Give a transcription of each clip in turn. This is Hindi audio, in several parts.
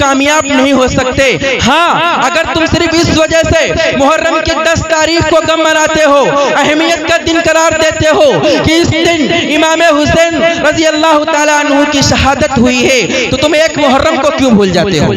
कामयाब नहीं हो सकते। हाँ, अगर तुम सिर्फ इस वजह से मुहर्रम की 10 तारीख को गम मनाते हो, अहमियत का दिन करार देते हो कि इस दिन इमाम हुसैन रजी अल्लाह ताला अन्हु की शहादत हुई है, तो तुम एक मुहर्रम को क्यों भूल जाते हो?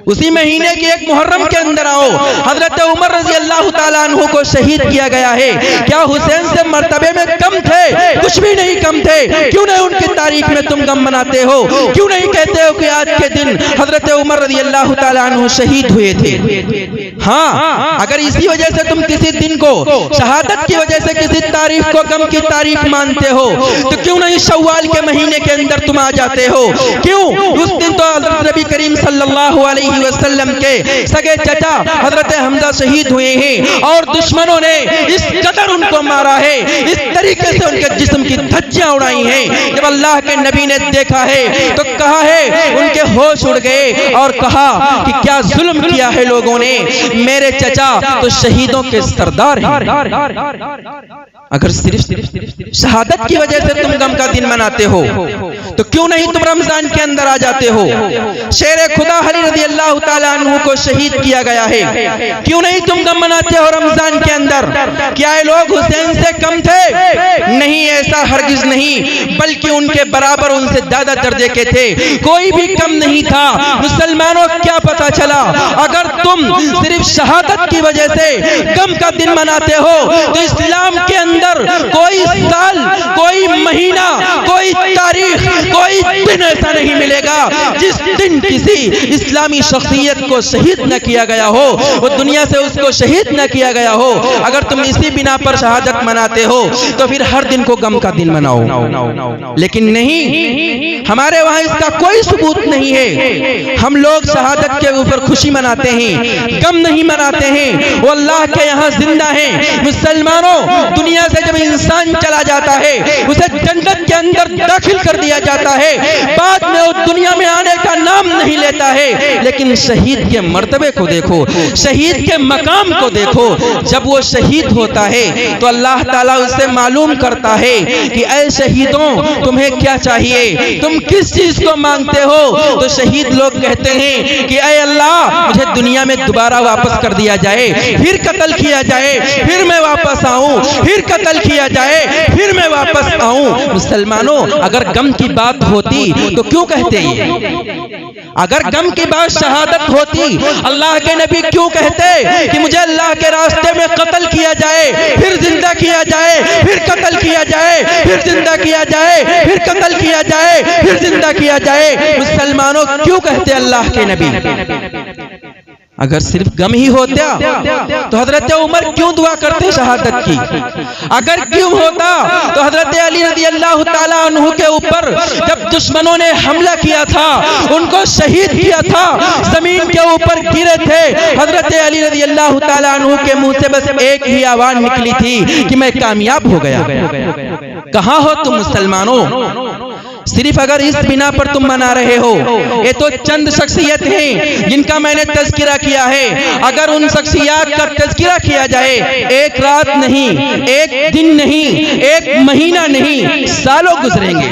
उसी महीने के एक मुहर्रम के अंदर आओ, हजरत उमर रजी अल्लाह ताला अन्हु को शहीद किया गया है। क्या हुसैन से मर्तबे में कम थे? कुछ भी नहीं कम थे। क्यों नहीं उनकी तारीख में तुम गम मनाते हो? क्यों नहीं कहते हो कि आज के दिन हजरत उमर रजी अल्लाह ताला अन्हु शहीद हुए थे? हाँ, अगर इसी वजह से तुम किसी दिन को शहादत की वजह से किसी तारीख को गम की तारीख मानते हो, तो क्यों नहीं शव्वाल के महीने के अंदर तुम आ जाते हो? क्यों? उस दिन तो हजरत नबी करीम सल्लल्लाहु अलैहि वसल्लम के सगे चचा हजरत हमजा शहीद हुए हैं और दुश्मनों ने इस कदर उनको मारा है, इस तरीके से उनके जिस्म की धज्जियां उड़ाई हैं। जब अल्लाह के नबी ने देखा है तो कहा है, उनके होश उड़ गए और कहा कि क्या जुल्म किया है लोगों ने, मेरे चचा तो शहीदों के सरदार हैं। अगर सिर्फ शहादत की वजह से तुम गम का दिन मनाते हो, तो क्यों नहीं तुम रमजान के अंदर आ जाते हो? शेर खुदा अली रज़ी अल्लाह ताला अन्हु को शहीद किया गया है, क्यों नहीं तुम गम मनाते हो रमजान के अंदर? क्या ये लोग हुसैन से कम थे? नहीं, ऐसा हरगिज नहीं, बल्कि उनके बराबर, उनसे ज्यादा दर्जे के थे। कोई भी कम नहीं था। मुसलमानों, क्या पता चला? अगर तुम सिर्फ शहादत की वजह से गम का दिन मनाते हो, तो इस्लाम के अंदर कोई साल, कोई महीना, कोई तारीख, कोई दिन ऐसा नहीं मिलेगा जिस दिन किसी इस्लामी शख्सियत को शहीद न किया गया हो, वो दुनिया से उसको शहीद न किया गया हो। अगर तुम इसी बिना पर शहादत मनाते हो, तो फिर हर दिन को गम का दिन मनाओ। लेकिन नहीं, हमारे वहां इसका कोई सबूत नहीं है। हम लोग शहादत के ऊपर खुशी मनाते हैं, गम नहीं मनाते हैं। वो अल्लाह के यहाँ जिंदा है। मुसलमानों, दुनिया से जब इंसान चला जाता है, उसे जन्नत के अंदर दाखिल कर दिया जाता है, बाद में वो दुनिया में आने का नाम नहीं लेता है। लेकिन शहीद के मर्तबे को देखो, शहीद के मकाम को देखो। जब वो शहीद होता है तो अल्लाह ताला उससे मालूम करता है कि ऐ शहीदों, तुम्हें क्या चाहिए, तुम किस चीज को मांगते हो? तो शहीद लोग कहते हैं कि ऐ अल्लाह, मुझे दुनिया में दोबारा वापस कर दिया जाए, फिर कत्ल किया जाए, फिर मैं वापस आऊं, फिर कत्ल किया जाए, फिर मैं वापस आऊं। मुसलमानों, अगर गम की बात होती तो क्यों कहते हैं? अगर गम की बात शहादत होती, अल्लाह के नबी क्यों कहते कि मुझे अल्लाह के रास्ते में कत्ल किया जाए, फिर जिंदा किया जाए, फिर कत्ल किया जाए, फिर जिंदा किया जाए, फिर कत्ल किया जाए, फिर जिंदा किया जाए? मुसलमानों, क्यों कहते अल्लाह के नबी? अगर सिर्फ गम ही होता तो हजरत उमर क्यों दुआ करते शहादत की? अगर क्यों होता तो हजरत अली रज़ी अल्लाह ताला अन्हु के ऊपर जब दुश्मनों ने हमला किया था, उनको शहीद किया था, जमीन के ऊपर गिरे थे, हजरत अली रज़ी अल्लाह ताला अन्हु के मुंह से बस एक ही आवाज निकली थी कि मैं कामयाब हो गया। कहां हो तुम मुसलमानों? सिर्फ अगर इस बिना पर तुम मना रहे हो, ये तो चंद शख्सियत हैं जिनका मैंने तज़किरा किया है। अगर उन शख्सियत का तज़किरा किया जाए, एक रात नहीं, एक दिन नहीं, एक महीना नहीं, सालों गुजरेंगे,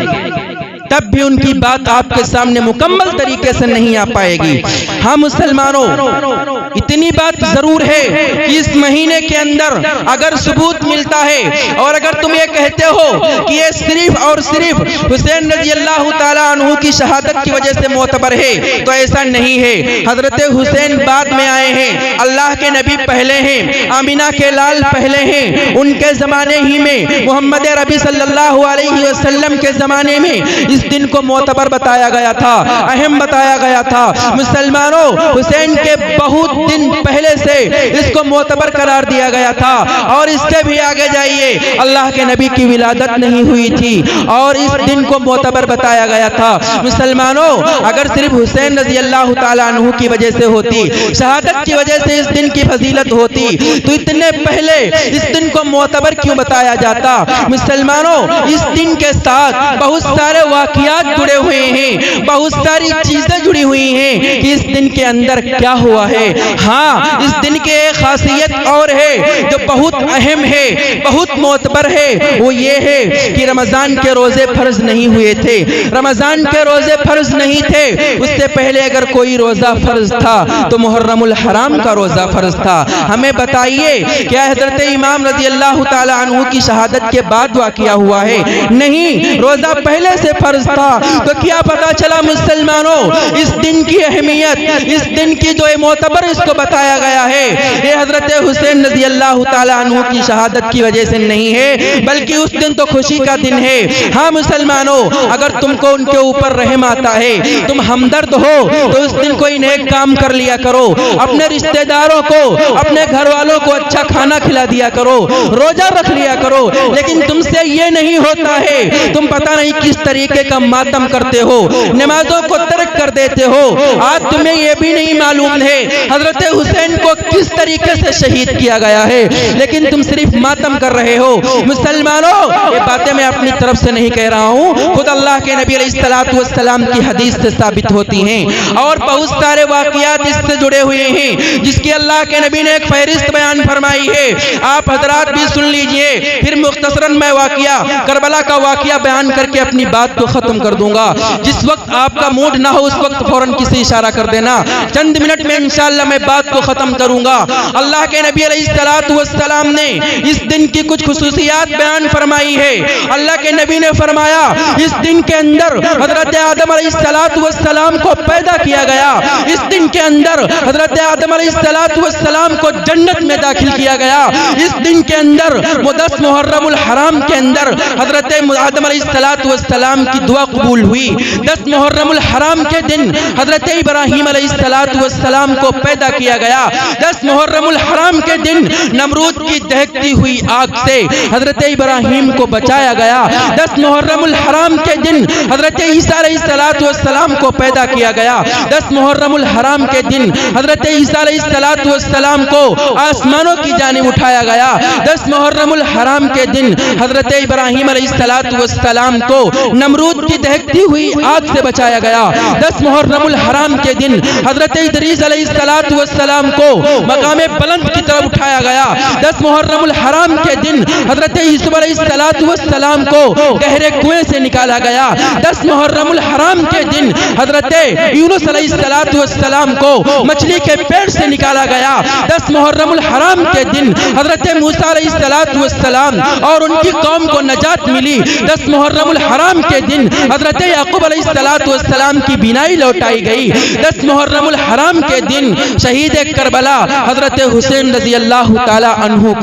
तब भी उनकी बात आपके सामने मुकम्मल तरीके से नहीं आ पाएगी। हाँ मुसलमानों, इतनी बात जरूर है कि इस महीने के अंदर अगर सबूत मिलता है और अगर तुम ये कहते हो कि ये सिर्फ और सिर्फ हुसैन रज़ी अल्लाह ताला अन्हु की शहादत की वजह से मोतबर है, तो ऐसा नहीं है। हजरत हुसैन बाद में आए हैं, अल्लाह के नबी पहले हैं, आमिना के लाल पहले हैं। उनके जमाने ही में मोहम्मद रबी सल्लल्लाहु अलैहि वसल्लम के जमाने में इस दिन को मोतबर बताया गया था, अहम बताया गया था। मुसलमानों, हुसैन के बहुत दिन पहले से इसको मोतबर करार दिया गया था। और इससे भी आगे जाइए, अल्लाह के नबी की विलादत नहीं हुई थी और इस दिन को मोतबर बताया गया था। मुसलमानों, अगर सिर्फ हुसैन रज़ी अल्लाह ताला अन्हु की वजह से होती, शहादत की वजह से इस दिन की फजीलत होती, तो इतने पहले इस दिन को मोतबर क्यों बताया जाता? मुसलमानों, इस दिन के साथ बहुत सारे वाक़ियात जुड़े हुए हैं, बहुत सारी चीजें जुड़ी हुई हैं कि इस दिन के अंदर क्या हुआ है। हाँ, इस दिन की एक खासियत और है जो बहुत अहम है, बहुत मोतबर है, वो ये है कि रमजान के रोजे फर्ज नहीं हुए थे। रमजान के रोजे फर्ज नहीं थे, उससे पहले अगर कोई रोजा फर्ज था तो मुहर्रमुल हराम का रोजा फर्ज था। हमें बताइए, क्या हजरत इमाम रज़ी अल्लाह ताला अन्हु की शहादत के बाद वाक़िया हुआ है? नहीं, रोजा पहले से फर्ज था। तो क्या पता चला मुसलमानों, इस दिन की अहमियत, इस दिन की जो मोतबर इसको बताया गया है, ये हजरत हुसैन रज़ी अल्लाह ताला अन्हु की शहादत की वजह से नहीं है, बल्कि उस दिन तो खुशी का दिन है। हाँ मुसलमानों, अगर तुमको उनके ऊपर रहम आता है, तुम हमदर्द हो, तो उस दिन कोई नेक काम कर लिया करो, अपने रिश्तेदारों को, अपने घर वालों को अच्छा खाना खिला दिया करो, रोजा रख लिया करो। लेकिन तुमसे ये नहीं होता है, तुम पता नहीं किस तरीके का मातम करते हो, नमाजों को तर्क कर देते हो। आज तुम्हें ये भी नहीं मालूम है हजरत हुसैन को किस तरीके से शहीद किया गया है, लेकिन तुम सिर्फ मातम कर रहे हो। मुसलमानों, ये बातें मैं अपनी तरफ से नहीं कह रहा हूँ, खुद अल्लाह के नबी अलैहिस्सलातु वस्सलाम की हदीस से साबित होती हैं, और बहुत सारे वाक़ियात इससे जुड़े हुए हैं जिसकी अल्लाह के नबी ने एक फहरिस्त बयान फरमाई है। आप हजरात भी सुन लीजिए, फिर मुख्तसरन मैं वाक़िया करबला का वाक़िया बयान करके अपनी बात को खत्म कर दूंगा। जिस वक्त आपका मूड ना हो उस वक्त फौरन किसी इशारा कर देना, चंद मिनट में इंशाअल्लाह मैं बात को खत्म करूंगा। अल्लाह के नबी अलैहिस्सलातु वस्सलाम ने इस दिन की कुछ खुसूसियात बयान फरमाई है। अल्लाह के नबी ने फरमाया, इस दिन के अंदर हजरत आदम अलैहिस्सलातु वस्सलाम को पैदा किया गया। इस दिन के अंदर हजरत आदम अलैहिस्सलातु वस्सलाम को जन्नत में दाखिल किया गया। इस दिन के अंदर 10 मुहर्रमुल हराम के अंदर हजरत आदम अलैहिस्सलातु वस्सलाम की दुआ कबूल हुई। 10 मुहर्रमुल हराम के दिन हजरत इब्राहीम अलैहिस्सलातु वस्सलाम को पैदा किया गया। 10 मुहर्रमुल हराम के दिन नमरूद की दहकती हुई आग से हजरत इब्राहीम को बचाया गया। 10 मुहर्रमुल हराम के दिन हजरत ईसा अलैहिस्सलातु वस्सलाम को पैदा किया गया। 10 मुहर्रमुल हराम के दिन हजरत ईसा अलैहिस्सलातु वस्सलाम को आसमानों की जानिब उठाया गया। 10 मुहर्रमुल हराम के दिन हजरत इब्राहीम अलैहिस्सलातु वस्सलाम को नमरूद की दहकती हुई आग से बचाया गया। 10 मुहर्रमुल हराम के दिन हजरत इदरीस अलैहिस्सलातु वस्सलाम को मकामे बुलंद की तरफ उठाया गया। 10 मुहर्रमुल हराम के दिन हजरत यूसुफ अलैहिस्सलातु वस्सलाम को गहरे कुएं से निकाला गया। 10 मुहर्रमुल हराम के दिन हजरत यूनुस अलैहिस्सलातु वस्सलाम को मछली के पेट से निकाला गया। 10 मुहर्रमुल हराम के दिन हजरत मूसा अलैहिस्सलातु वस्सलाम और उनकी कौम को नजात मिली। 10 मुहर्रमुल हराम के दिन हजरत याकूब अलैहिस्सलातु वस्सलाम की बीनाई लौटाई गई। 10 मुहर्रमुल हराम के दिन शहीद करबला हजरत हुसैन रज़ी अल्लाह ताला अन्हु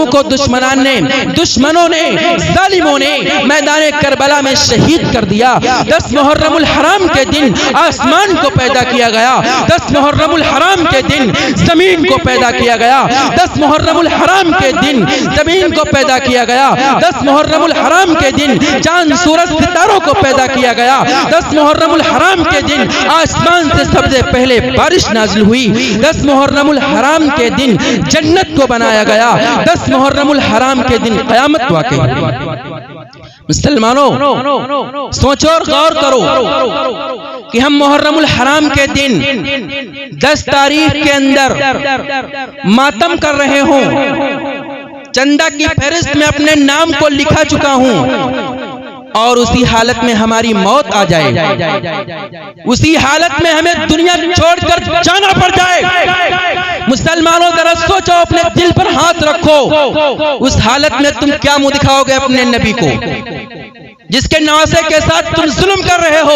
को दुश्मनों ने जालिमों ने मैदान करबला में शहीद कर दिया। 10 मुहर्रमुल हराम के दिन आसमान को पैदा किया गया। 10 मुहर्रमुल हराम के दिन जमीन को पैदा किया गया। 10 मुहर्रमुल हराम के दिन जमीन को पैदा किया गया। 10 मुहर्रमुल हराम के दिन चांद सूरज सितारों को पैदा किया गया। 10 मुहर्रमुल हराम के दिन आसमान से सबसे पहले बारिश नाजिल हुई। 10 मुहर्रमुल हराम के दिन जन्नत को बनाया गया। 10 मुहर्रमुल हराम के दिन क़यामत वाक़ई हुई। मुसलमानों, सोचो और गौर करो कि हम मुहर्रमुल हराम के दिन 10 तारीख के अंदर मातम कर रहे हों, चंदा की फहरिस्त में अपने नाम को लिखा चुका हूं, और उसी हालत में हमारी मौत आ जाए, उसी हालत में हमें दुनिया छोड़कर जाना पड़ जाए। मुसलमानों, जरा सोचो, अपने दिल पर हाथ रखो, उस हालत में तुम क्या मुंह दिखाओगे अपने नबी को, जिसके नवासे के साथ तुम जुल्म कर रहे हो?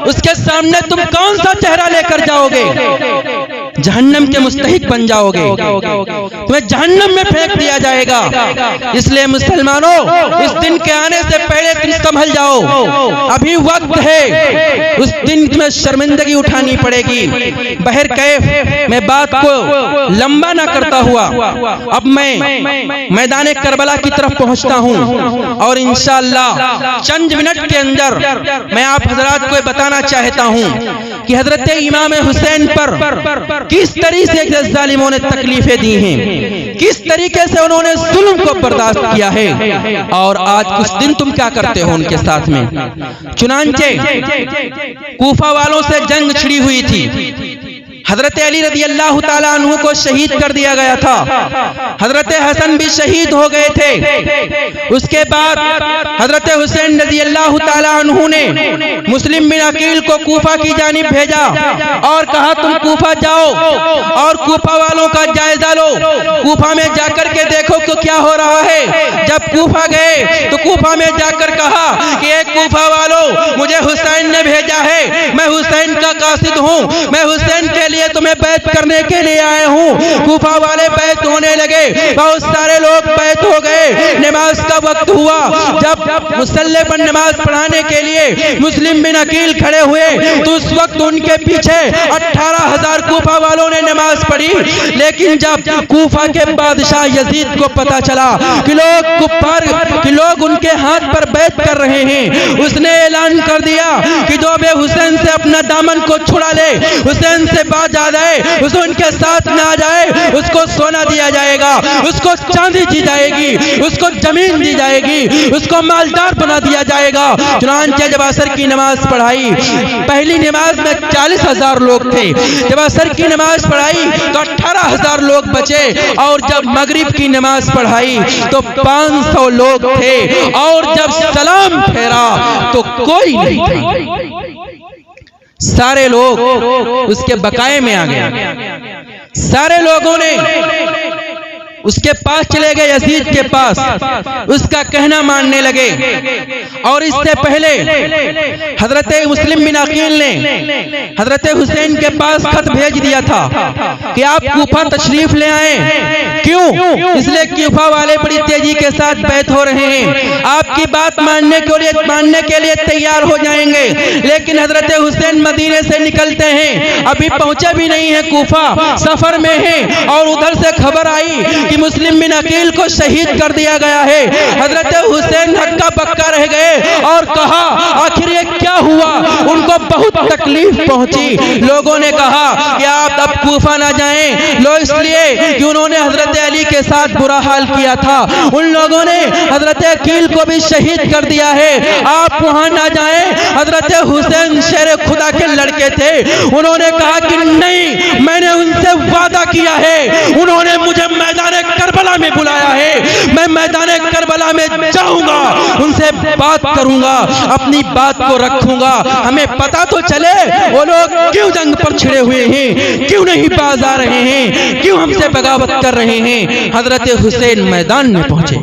उसके सामने तुम कौन सा चेहरा लेकर जाओगे? जहन्नम के मुस्तहिक बन जाओगे, तुम्हें जहन्नम में फेंक दिया जाएगा। इसलिए मुसलमानों, इस दिन के आने से पहले तुम संभल जाओ, अभी वक्त है। उस दिन तुम्हें शर्मिंदगी उठानी पड़ेगी। बहर कैफ मैं बात को लंबा ना करता हुआ अब मैं मैदान करबला की तरफ पहुंचता हूं, और इंशाअल्लाह चंद मिनट के अंदर मैं आप हजरात को बताना चाहता हूं कि हजरत इमाम हुसैन पर किस तरीके से जालिमों ने तकलीफें दी हैं, किस तरीके से उन्होंने जुल्म को बर्दाश्त किया है, और आज कुछ दिन तुम क्या करते हो उनके साथ में। चुनांचे कूफा वालों से जंग छिड़ी हुई थी, हजरत अली रज़ी अल्लाह ताला अन्हु को शहीद कर दिया गया था, हजरत हसन भी शहीद हो गए थे। उसके बाद हजरत हुसैन रज़ी अल्लाह ताला अन्हु ने मुस्लिम बिन अकील को कूफा की जानिब भेजा और कहा तुम कूफा जाओ और कूफा वालों का जायजा लो, कूफा में जाकर के देखो कि क्या हो रहा है। जब कूफा गए तो कूफा में जाकर कहा कि एक कूफा वालों, मुझे हुसैन ने भेजा है, मैं हुसैन का कासिद हूँ, मैं हुसैन के लिए तुम्हें बैत करने के लिए आए हूँ। कूफा वाले बैत होने लगे, बहुत सारे लोग बैत हो गए। नमाज का वक्त हुआ, जब मुसल्ले पर नमाज पढ़ाने के लिए मुस्लिम बिन अकील खड़े हुए तो उस वक्त उनके पीछे 18,000 कूफा वालों ने नमाज पढ़ी। लेकिन जब कूफा के बादशाह यजीद को पता चला कि लोग कुफ्फार कि लोग उनके हाथ पर बैत कर रहे हैं, उसने ऐलान कर दिया कि जो भी हुसैन से अपना दामन को छुड़ा ले, हुसैन से बात आ जाए, उसको उनके साथ में आ जाए, उसको सोना दिया जाएगा, उसको चांदी दी जाएगी, उसको जमीन दी जाएगी, उसको मालदार बना दिया जाएगा। चुनांचे जब असर की नमाज पढ़ाई, पहली नमाज में 40,000 लोग थे, जब असर की नमाज पढ़ाई तो 18,000 लोग बचे, और जब मगरिब की नमाज पढ़ाई तो 500 लोग थे, और जब सलाम फेरा तो कोई नहीं था। सारे लोग उसके बकाए में आ गए, सारे लोगों ने उसके पास चले गए, यजीद के पास, उसका कहना मानने लगे। और इससे पहले हजरत मुस्लिम बिन अकील ने हजरत हुसैन के पास खत भेज दिया था कि आप कूफा तशरीफ ले आए। क्यों? इसलिए कूफा वाले बड़ी तेजी के साथ बैत हो रहे हैं, आपकी बात मानने के लिए तैयार हो जाएंगे। लेकिन हजरत हुसैन मदीने से निकलते हैं, अभी पहुंचे भी नहीं है, कूफा सफर में है, और उधर से खबर आई कि मुस्लिम बिन अकील को शहीद कर दिया गया है। हजरत हुसैन हक्का बक्का रह गए और कहा आखिर ये क्या हुआ। उनको बहुत तकलीफ पहुंची। लोगों ने कहा कि आप अब कूफा ना जाएं, लो इसलिए कि उन्होंने हजरत अली के साथ बुरा हाल किया था, उन लोगों ने हजरत अकील को भी शहीद कर दिया है, आप वहां ना जाएं। हजरत हुसैन शेर खुदा के लड़के थे, उन्होंने कहा कि नहीं, मैंने उनसे वादा किया है, उन्होंने मुझे मैदान करबला में बुलाया है, मैं मैदान करबला में जाऊंगा, उनसे बात करूंगा, अपनी बात को रखूंगा, हमें पता तो चले वो लोग क्यों जंग पर छिड़े हुए हैं, क्यों नहीं बाज आ रहे हैं, क्यों हमसे बगावत कर रहे हैं। हजरत हुसैन मैदान में पहुंचे।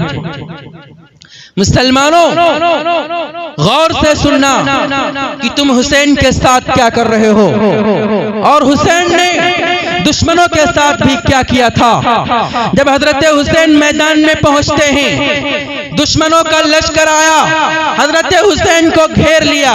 मुसलमानों, गौर से सुनना कि तुम हुसैन के साथ क्या कर रहे हो, और हुसैन ने दुश्मनों के साथ भी क्या किया था। जब हजरत हुसैन मैदान में पहुंचते हैं, दुश्मनों का लश्कर आया, हजरत हुसैन को घेर लिया।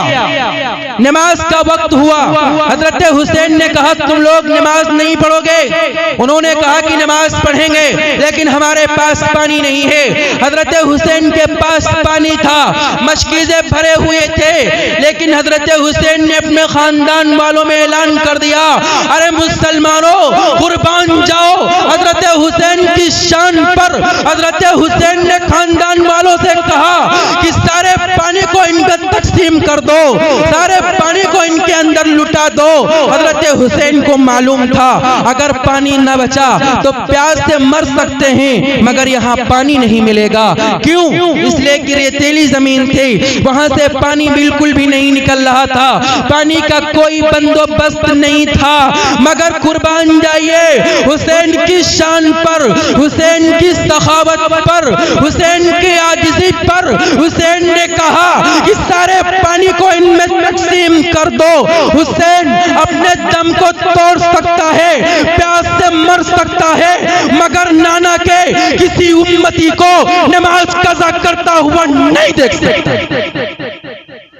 नमाज का वक्त हुआ, हजरत हुसैन ने कहा तुम लोग नमाज नहीं पढ़ोगे। उन्होंने कहा कि नमाज पढ़ेंगे, लेकिन हमारे पास पानी नहीं है। हजरत हुसैन के पास पानी था, मशकीज़े भरे हुए थे, लेकिन हजरत हुसैन ने अपने खानदान वालों में ऐलान कर दिया, अरे मुसलमानों कुर्बान जाओ हजरत हुसैन की शान पर। हजरत हुसैन ने खानदान वालों से कहा कि सारे पानी को इनका तकसीम कर दो, सारे पानी को इनके अंदर लुटा दो। हजरत हुसैन को मालूम था अगर पानी न बचा तो प्यास से मर सकते हैं, मगर यहाँ पानी नहीं मिलेगा। क्यों? इसलिए कि रेतीली जमीन थी, वहां से पानी बिल्कुल भी नहीं निकल रहा था, पानी का कोई बंदोबस्त नहीं था। मगर कुर्बान जाइए हुसैन की शान पर, हुसैन की सखावत पर, हुसैन की आजिज़ी पर। हुसैन ने कहा कि सारे पानी को इनमें तकसीम कर दो। हुसैन अपने दम को तोड़ सकता है, प्यास से मर सकता है, मगर नाना के किसी उम्मती को नमाज कज़ा करता हुआ नहीं देख सकता।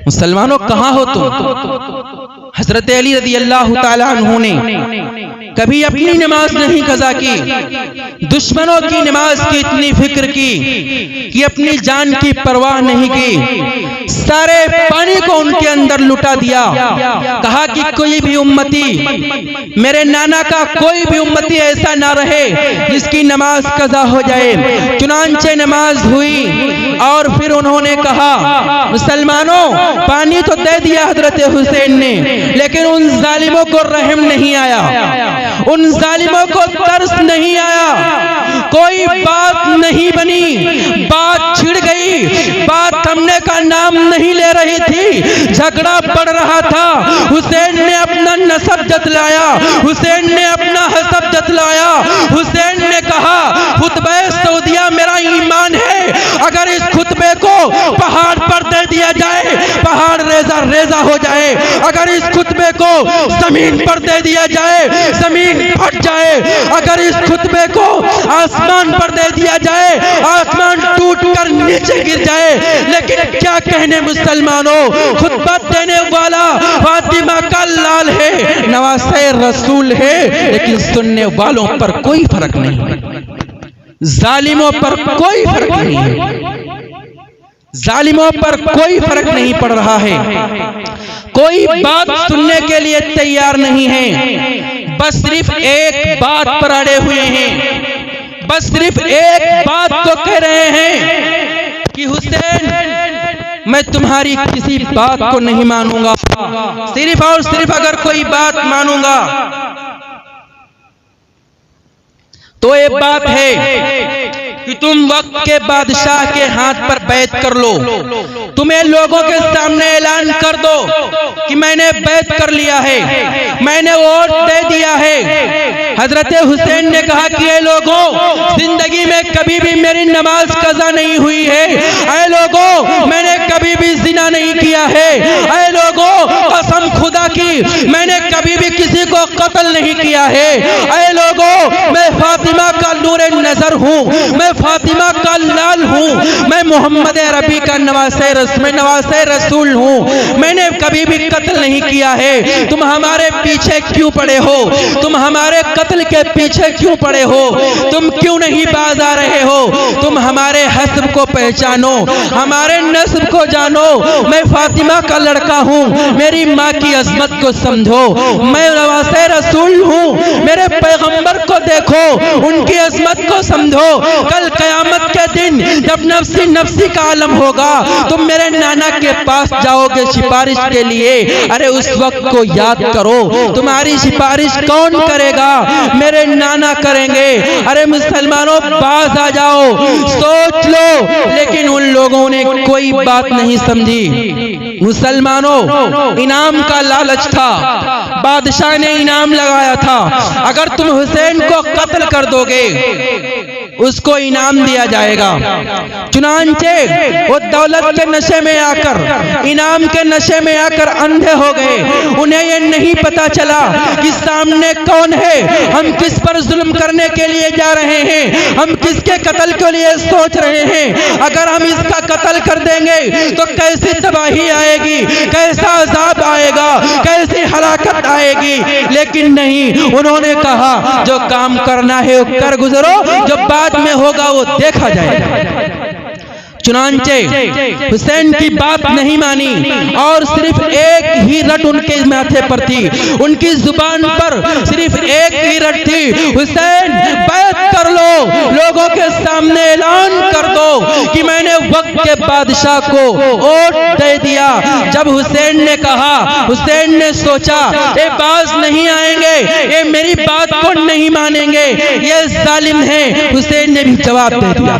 मुसलमानों कहाँ हो तुम? हजरत अली रज़ी अल्लाह ताला अन्हु ने कभी अपनी नमाज नहीं कज़ा की, दुश्मनों की नमाज की इतनी फिक्र की कि अपनी जान की परवाह नहीं की, सारे पानी को उनके अंदर लुटा दिया। कहा कि कोई भी उम्मती, मेरे नाना का कोई भी उम्मती ऐसा ना रहे जिसकी नमाज कज़ा हो जाए। चुनांचे नमाज हुई और फिर उन्होंने कहा, मुसलमानों, पानी तो दे दिया हजरत हुसैन ने, लेकिन उन जालिमों को रहम नहीं आया, उन जालिमों को तरस नहीं आया, कोई बात नहीं बनी, बात छिड़ गई, बात थमने का नाम नहीं ले रही थी, झगड़ा बढ़ रहा था। हुसैन ने अपना नसब जतलाया, हुसैन ने अपना हसब जतलाया। हुसैन ने कहा, खुतबे सऊदिया मेरा ईमान है, अगर इस खुतबे को पहाड़ पर दे दिया जाए, पहाड़ रेजा रेजा हो जाए, अगर इस खुतबे को जमीन पर दे दिया जाए, जमीन फट जाए, अगर इस खुतबे को आसमान पर दे दिया जाए, आसमान टूट कर नीचे गिर जाए। लेकिन क्या कहने मुसलमानों, खुतबा देने वाला फातिमा का लाल है, नवासे रसूल है, लेकिन सुनने वालों पर कोई फर्क नहीं, जालिमों पर कोई फर्क नहीं है, जालिमों पर कोई फर्क नहीं पड़ रहा है, कोई बात सुनने के लिए तैयार नहीं है, बस सिर्फ एक बात पर अड़े हुए हैं, बस सिर्फ एक बात तो कह रहे हैं कि हुसैन, मैं तुम्हारी किसी बात को नहीं मानूंगा, सिर्फ और सिर्फ अगर कोई बात मानूंगा तो ये बात है कि तुम वक्त के बादशाह के हाथ पर बैत कर लो, तुम्हें लोगों के सामने ऐलान कर दो कि मैंने बैत कर लिया है, मैंने वोट दे दिया है। हजरत हुसैन ने कहा कि ऐ लोगों, जिंदगी में कभी भी मेरी नमाज कज़ा नहीं हुई है, ऐ लोगों, मैंने कभी भी जिना नहीं किया है, ऐ लोगों, कसम खुदा की मैंने कभी भी किसी को कत्ल नहीं किया है, ऐ लोगों, मैं फातिमा का नूरे नजर हूँ, मैं फातिमा का लाल हूँ, मैं मोहम्मद अरबी का नवासे रसूल हूँ, मैंने कभी भी कत्ल नहीं किया है। तुम हमारे पीछे क्यों पड़े हो, तुम हमारे कत्ल के पीछे क्यों पड़े हो, तुम क्यों नहीं बाज आ रहे हो, तुम हमारे हस्ब को पहचानो, हमारे नस्ब को जानो, मैं फातिमा का लड़का हूँ, मेरी माँ की अजमत को समझो, मैं नवासे रसूल हूँ, मेरे पैगंबर को देखो, उनकी अजमत को समझो। कल कयामत के दिन जब नफ्सी नफ्सी का आलम होगा, तुम मेरे नाना के पास जाओगे सिफारिश के लिए, अरे उस वक्त को याद करो, तुम्हारी सिफारिश कौन करेगा, मेरे नाना करेंगे। अरे मुसलमानों, बाज आ जाओ, सोच लो। लेकिन उन लोगों ने कोई बात नहीं समझी। मुसलमानों, इनाम का लालच था, बादशाह ने इनाम लगाया था, अगर तुम हुसैन को कत्ल कर दोगे उसको इनाम दिया जाएगा। चुनांचे वो दौलत के नशे में आकर, इनाम के नशे में आकर अंधे हो गए, उन्हें ये नहीं पता चला कि सामने कौन है, हम किस पर जुल्म करने के लिए जा रहे हैं, हम किसके कत्ल के लिए सोच रहे हैं। अगर हम इसका कत्ल कर देंगे तो कैसी तबाही आएगी, कैसा अजाब आएगा, कैसी हलाकत आएगी। लेकिन नहीं, उन्होंने कहा जो काम करना है वो कर गुजरो, जो बाद में होगा वो देखा जाएगा। चुनांचे हुसैन की बात नहीं मानी और सिर्फ एक ही रट उनके माथे पर थी, उनकी जुबान पर सिर्फ एक ही रट थी, हुसैन बैत कर लो, लोगों के सामने ऐलान कर दो कि मैंने वक्त के बादशाह को वोट दे दिया। जब हुसैन ने कहा, हुसैन ने सोचा ये बाज नहीं आएंगे, ये मेरी बात को नहीं मानेंगे, ये जालिम हैं। हुसैन ने भी जवाब दे दिया,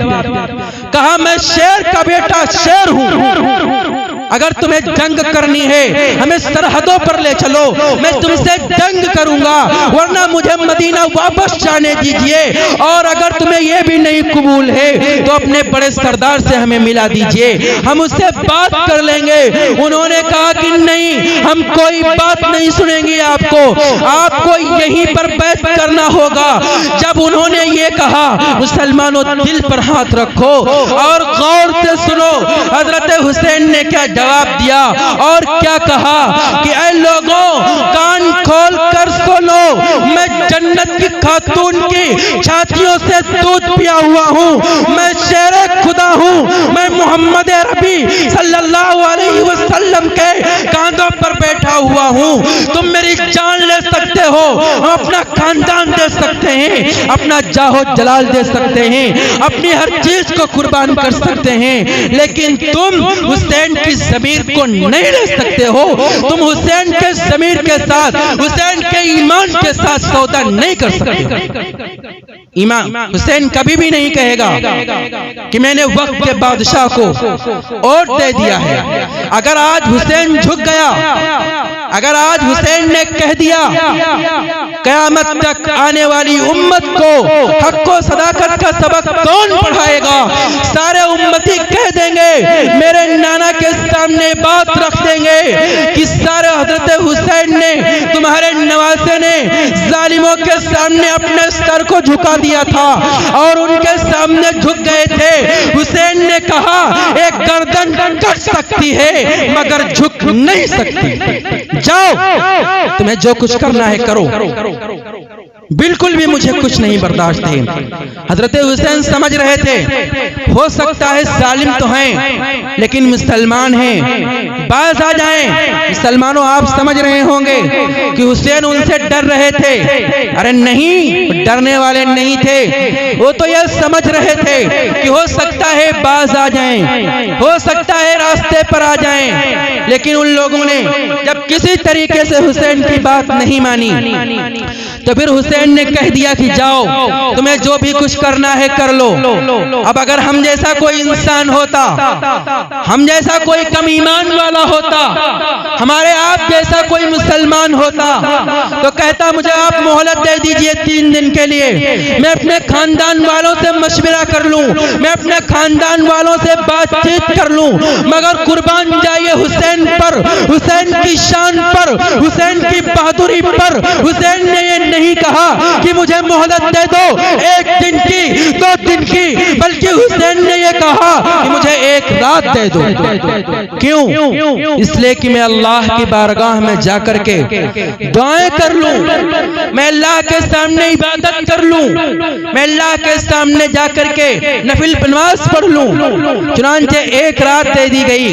कहा मैं शेर का बेटा शेर हूं, अगर तुम्हें जंग करनी है हमें सरहदों पर ले चलो, मैं तुमसे जंग करूंगा, वरना मुझे मदीना वापस जाने दीजिए, और अगर तुम्हें यह भी नहीं कबूल है तो अपने बड़े सरदार से हमें मिला दीजिए, हम उससे बात कर लेंगे। उन्होंने कहा कि नहीं, हम कोई बात नहीं सुनेंगे, आपको यहीं पर बैत करना होगा। जब उन्होंने ये कहा, मुसलमानों दिल पर हाथ रखो और गौर से सुनो, हजरत हुसैन ने क्या जवाब दिया और क्या कहा कि ऐ लोगों, कान खोल कर सुनो, मैं जन्नत की खातून की छातियों से दूध पिया हुआ हूँ, मैं शेरे खुदा हूँ, मैं मोहम्मद अरबी सल्लल्लाहु अलैहि वसल्लम के कांधों पर बैठा हुआ हूँ। तुम मेरी जान ले सकते हो, हम अपना खानदान दे सकते हैं, अपना जाहो जलाल दे सकते हैं, अपनी हर चीज को कुर्बान कर सकते हैं, लेकिन तुम हुसैन की ज़मीर को नहीं ले सकते हो। तुम हुसैन के ज़मीर के साथ, हुसैन के ईमान के साथ सौदा नहीं कर सकते। ईमान हुसैन कभी भी नहीं कहेगा कि मैंने वक्त के बादशाह को वोट दे दिया है। अगर आज हुसैन झुक गया, अगर आज हुसैन ने कह दिया, क़यामत तक आने वाली उम्मत को हक़ व सदाकत का सबक कौन पढ़ाएगा? सारे उम्मती कह देंगे, मेरे नाना के सामने बात रख देंगे कि सारे हजरत हुसैन ने, तुम्हारे नवासे ने जालिमों के सामने अपने सर को झुका दिया था और उनके सामने झुक गए थे। हुसैन ने कहा, एक गर्दन कट सकती है मगर झुक नहीं सकती। जाओ, तुम्हें जो कुछ करना है करो, बिल्कुल भी मुझे कुछ नहीं बर्दाश्त है। हजरत हुसैन समझ रहे थे, हो सकता है जालिम तो हैं लेकिन मुसलमान हैं, बाज आ जाएं। मुसलमानों, आप समझ रहे होंगे कि हुसैन उनसे डर रहे थे। अरे नहीं, डरने वाले नहीं थे, वो तो यह समझ रहे थे कि हो सकता है बाज आ जाएं, हो सकता है रास्ते पर आ जाएं। लेकिन उन लोगों ने जब किसी तरीके से हुसैन की बात नहीं मानी तो फिर हुसैन ने कह दिया कि जाओ, तुम्हें जो भी कुछ करना है कर लो। अब अगर हम जैसा कोई इंसान होता, हम जैसा कोई कम ईमान वाला होता, हमारे आप जैसा कोई मुसलमान होता तो कहता, मुझे आप मोहलत दे दीजिए 3 दिन के लिए, मैं अपने खानदान वालों से मशवरा कर लूं, मैं अपने खानदान वालों से बातचीत कर लूं, मगर कुर्बान जाइए हुसैन पर, हुसैन की शान पर, हुसैन की बहादुरी पर। हुसैन ने ये नहीं कहा कि मुझे मोहलत दे दो 1 दिन की, 2 दिन की, बल्कि हुसैन ने ये कहा कि मुझे 1 रात दे दो। क्यों? इसलिए कि मैं अल्लाह की बारगाह में जाकर के दुआएं कर लूं, मैं अल्लाह के सामने इबादत कर लूं, मैं अल्लाह के सामने जाकर के नफिल नमाज पढ़ लूं। चुनांचे 1 रात दे दी गई।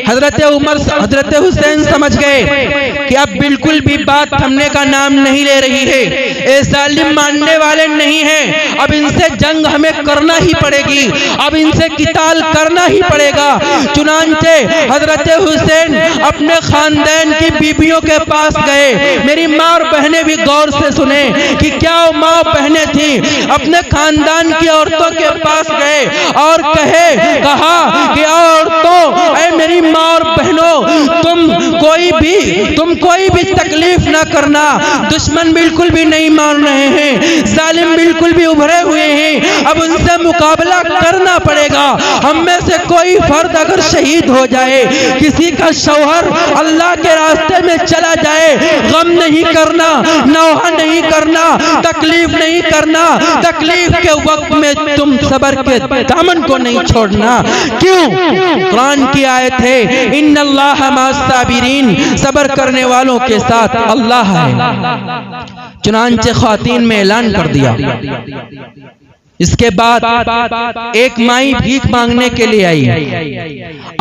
हजरत हुसैन समझ गए कि अब बिल्कुल भी बात थमने का नाम नहीं ले रही है, ये जालिम मानने वाले नहीं हैं, अब इनसे जंग हमें करना ही पड़ेगी, अब इनसे किताल करना ही पड़ेगा। चुनांचे हजरत हुसैन अपने खानदान की बीबियों के पास गए। मेरी माँ और बहनें भी गौर से सुने कि क्या वो माँ बहनें थी, अपने खानदान की औरतों के पास गए और कहा कि औरतों, ऐ मेरी माँ और बहनों, तुम कोई भी तकलीफ ना करना, दुश्मन बिल्कुल भी नहीं मान रहे हैं, जालिम बिल्कुल भी उभरे हुए हैं, अब उनसे मुकाबला करना पड़ेगा। हम में से कोई फर्द अगर शहीद हो जाए, किसी का शौहर अल्लाह के रास्ते में चला जाए, गम नहीं करना, नौहा नहीं करना, तकलीफ नहीं करना, तकलीफ के वक्त में तुम सब्र के दामन को नहीं छोड़ना। क्यों? कुरान की आयत है, इन्नल्लाह मास्साबिरीन, सब्र करने वालों के साथ अल्लाह है। चुनांचे ख़वातीन में ऐलान कर दिया। इसके बाद एक माई भीख मांगने के लिए आई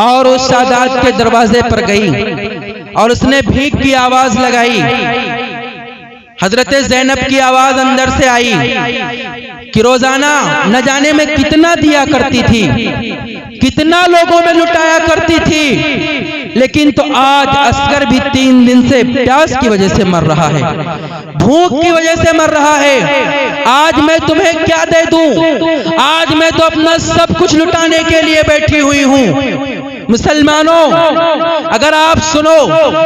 और उस सादात के दरवाजे पर गई और उसने भीख की आवाज लगाई। हजरत ज़ैनब की आवाज अंदर से आई कि रोजाना न जाने में कितना दिया करती थी, कितना लोगों में लुटाया करती थी, लेकिन तो आज असगर भी 3 दिन से प्यास की वजह से मर रहा है, भूख की वजह से मर रहा है। आज मैं तुम्हें क्या दे दूं? आज मैं तो अपना सब कुछ लुटाने के लिए बैठी हुई हूं। मुसलमानों, अगर आप सुनो,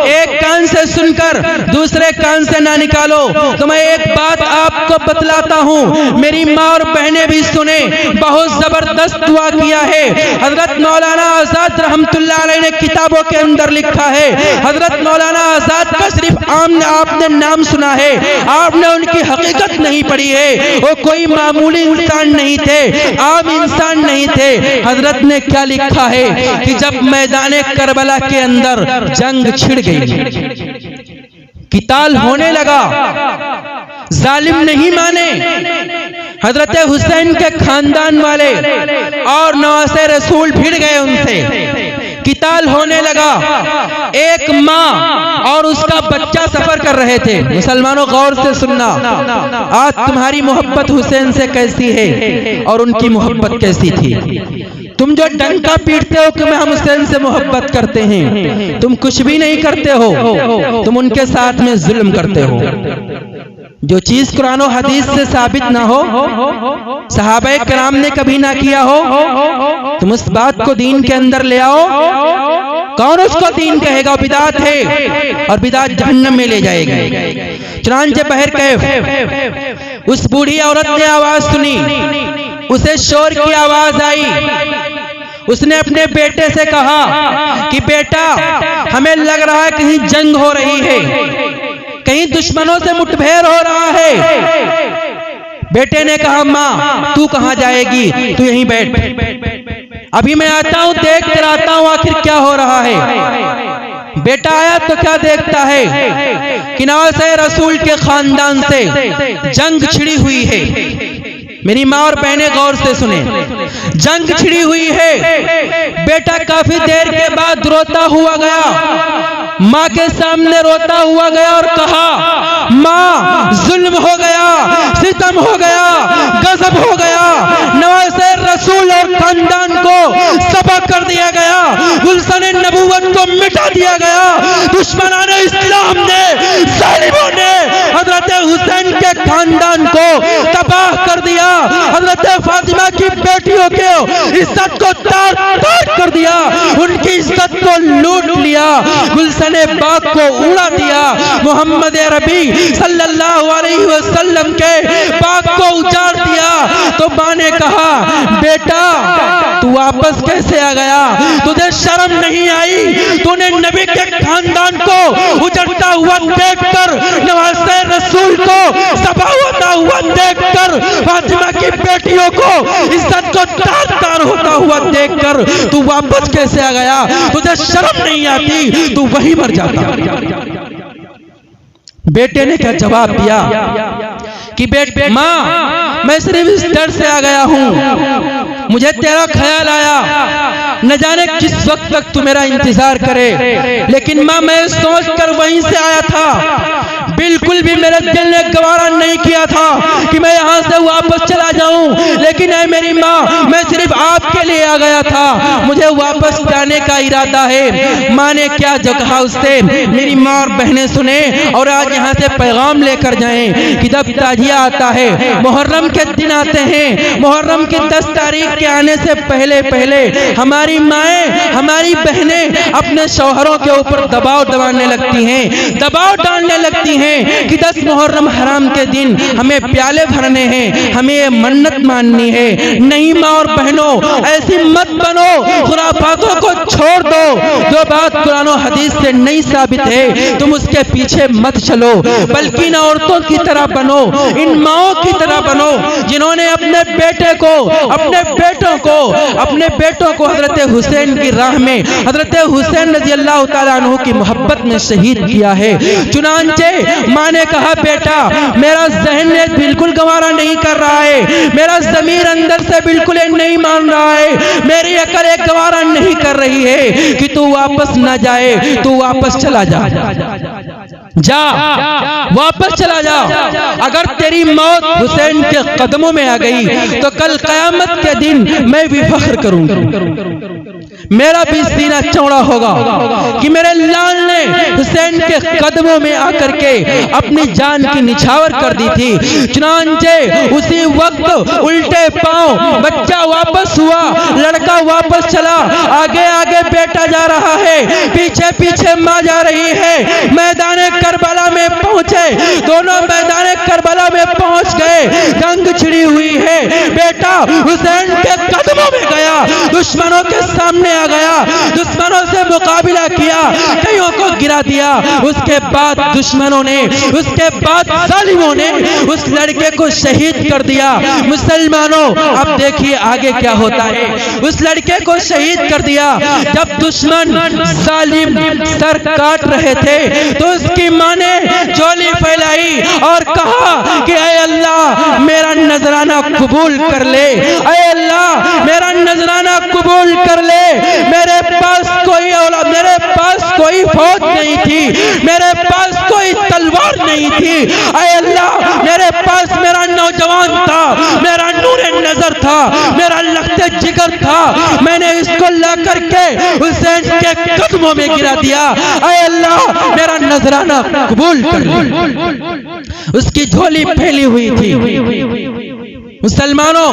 एक कान से सुनकर दूसरे कान से ना निकालो, तो मैं एक बात आपको बतलाता हूँ, मेरी माँ और बहनें भी सुने, बहुत जबरदस्त दुआ किया है। हजरत मौलाना आजाद रहमतुल्लाह अलैह ने किताबों के अंदर लिखा है, हजरत मौलाना आजाद का सिर्फ आपने नाम सुना है, आपने उनकी हकीकत नहीं पढ़ी है। वो कोई मामूली इंसान नहीं थे, आम इंसान नहीं थे। हजरत ने क्या लिखा है कि जब अब मैदान करबला के अंदर जंग छिड़ गई, किताल होने लगा। जालिम नहीं माने, हजरत हुसैन के खानदान वाले और नवासे रसूल भिड़ गए उनसे, किताल होने लगा। एक माँ और उसका बच्चा सफर कर रहे थे। मुसलमानों गौर से सुनना, आज तुम्हारी मोहब्बत हुसैन से कैसी है और उनकी मोहब्बत कैसी थी। तुम जो डंका पीटते हो कि हम हुसैन से मोहब्बत करते हैं, तुम कुछ भी नहीं करते हो, तुम उनके साथ में जुल्म करते हो। जो चीज कुरान और हदीस से साबित ना हो, सहाबा किराम ने कभी ना किया हो, तुम उस बात को दीन के अंदर ले आओ। कौन उसको दीन कहेगा? बिदात है और बिदात जहन्नम में ले जाएगी। चुनांचे बहर कैफ, उस बूढ़ी औरत ने आवाज सुनी, उसे शोर की आवाज आई। उसने अपने बेटे से कहा कि बेटा, हमें लग रहा है कहीं जंग हो रही है, कहीं दुश्मनों से मुठभेड़ हो रहा है। बेटे ने कहा, माँ तू कहां जाएगी, तू यहीं बैठ, अभी मैं आता हूं, देख कर आता हूं आखिर क्या हो रहा है। बेटा आया तो क्या देखता है कि नवासे रसूल के खानदान से जंग छिड़ी हुई है। मेरी माँ और बहनें गौर से सुने, जंग छिड़ी हुई है। बेटा काफी देर के बाद रोता हुआ गया, माँ के सामने रोता हुआ गया और कहा, माँ जुल्म हो गया, सितम हो गया, गजब हो गया, नवासे रसूल और खानदान को तबाह कर दिया गया, गुलशन नबूवत को मिटा दिया गया, दुश्मनाने इस्लाम ने, जालिमों ने हजरत हुसैन के खानदान को तबाह कर दिया, हजरत फातिमा की बेटियों के इज्जत को तार तार कर दिया, उनकी इज्जत को लूट लिया, गुलशन बाग को उड़ा दिया, मोहम्मद रबी सल्लल्लाहु अलैहि वसल्लम के बाग को उजाड़ दिया। तो माँ ने कहा, बेटा तू वापस कैसे आ गया, तुझे शर्म नहीं आई? तूने नबी के खानदान को उजड़ता हुआ देखकर, नवासे रसूल को तबाह होता हुआ देखकर, फातिमा की बेटियों को इज्जत को तार तार होता हुआ देखकर तू वापस कैसे आ गया? तुझे शर्म नहीं आती? तू वही मर जाता। बेटे ने क्या जवाब दिया कि बेटे, माँ मैं सिर्फ इस डर से आ गया हूं, मुझे तेरा ख्याल आया, न जाने किस वक्त तक तू मेरा इंतजार करे, लेकिन माँ मैं सोच कर वहीं से आया था, बिल्कुल भी मेरे दिल ने गवारा नहीं किया था कि मैं यहाँ से वापस चला जाऊं, लेकिन ऐ मेरी माँ मैं सिर्फ आपके लिए आ गया था, मुझे वापस जाने का इरादा है। माँ ने क्या जो कहा उससे मेरी माँ और बहनें सुने और आज यहाँ से पैगाम लेकर जाएं कि जब ताजिया आता है, मुहर्रम के दिन आते हैं, मुहर्रम की 10 तारीख के आने से पहले पहले हमारी माएँ, हमारी बहनें अपने शौहरों के ऊपर दबाव डालने लगती हैं, दबाव डालने लगती हैं कि 10 मुहर्रम हराम के दिन हमें प्याले भरने हैं, हमें ये मन्नत माननी है। नहीं माँ और बहनों, ऐसी मत बनो, खुराफातों को छोड़ दो, जो बात कुरान और हदीस से नहीं साबित है तुम उसके पीछे मत चलो, बल्कि इन औरतों की तरह बनो, इन माओं की तरह बनो जिन्होंने अपने बेटे को, अपने बेटों को, अपने बेटों को हजरत हुसैन की राह में, हजरत हुसैन रजी अल्लाह तआला अन्हु की मोहब्बत में शहीद किया है। चुनांचे माँ ने कहा, बेटा मेरा जहन बिल्कुल गवारा नहीं कर रहा है, मेरा ज़मीर अंदर से बिल्कुल नहीं मान रहा है, मेरी अकल एक गवारा नहीं कर रही है कि तू वापस ना जाए, तू वापस चला जा, जा वापस चला जा। अगर तेरी मौत हुसैन के कदमों में आ गई तो कल कयामत के दिन मैं भी फख्र करूंगा, मेरा भी सीना चौड़ा होगा कि मेरे लाल ने हुसैन के कदमों में आकर के अपनी जान की निछावर कर दी थी। चुनांचे उसी वक्त उल्टे पांव बच्चा वापस हुआ, लड़का वापस चला, आगे आगे बेटा जा रहा है, पीछे पीछे माँ जा रही है। मैदान करबला में पहुंचे, दोनों मैदान करबला में पहुंच गए, जंग छिड़ी हुई है। बेटा हुसैन के कदमों में गया, दुश्मनों के सामने आ गया, दुश्मनों से मुकाबला किया, कईयों को गिरा दिया। उसके बाद दुश्मनों ने, उसके बाद जालिमों ने उस लड़के को शहीद कर दिया। मुसलमानों अब देखिए आगे क्या होता है। उस लड़के को शहीद कर दिया। जब दुश्मन जालिम सर काट रहे थे तो उसकी मां ने झोली फैलाई और कहा कि ऐ अल्लाह मेरा नजराना कबूल कर ले, ऐ अल्लाह मेरा नजराना कबूल कर ले। मेरे पास कोई औलाद, मेरे पास कोई फौज नहीं थी, मेरे पास कोई तलवार नहीं थी, ऐ अल्लाह मेरे पास मेरा नौजवान था, मेरा नूरे नजर था, मेरा लखते जिगर था, मैंने इसको ला करके हुसैन के कदमों में गिरा दिया, ऐ अल्लाह मेरा नजराना कबूल कर ले। उसकी झोली फैली हुई थी। मुसलमानों